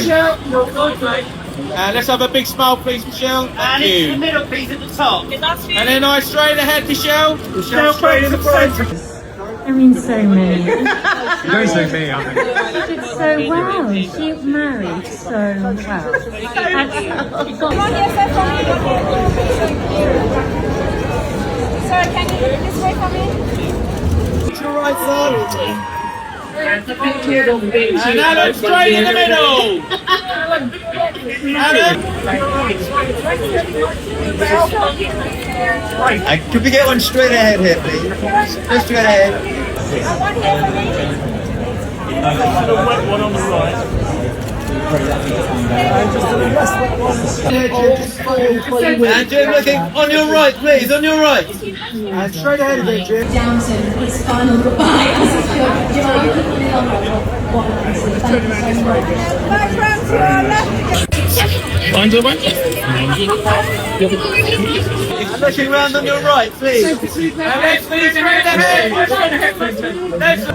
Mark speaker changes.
Speaker 1: Michelle. Let's have a big smile, please, Michelle. Thank you.
Speaker 2: The middle piece at the top.
Speaker 1: And then eyes straight ahead, Michelle. Michelle straight in the front.
Speaker 3: I mean, so many.
Speaker 4: You don't say me, I think.
Speaker 3: So well. She married so well.
Speaker 5: Sorry, can you look this way for me?
Speaker 1: To the right side. And Adam straight in the middle. Adam.
Speaker 6: Could we get one straight ahead here, please? Go straight ahead.
Speaker 2: One on the right.
Speaker 1: And Jim, looking on your right, please, on your right. And straight ahead of it, Jim.
Speaker 7: Downton, his final goodbye as he should.
Speaker 1: Find your way. And looking round on your right, please. And next, please, straight ahead. Next.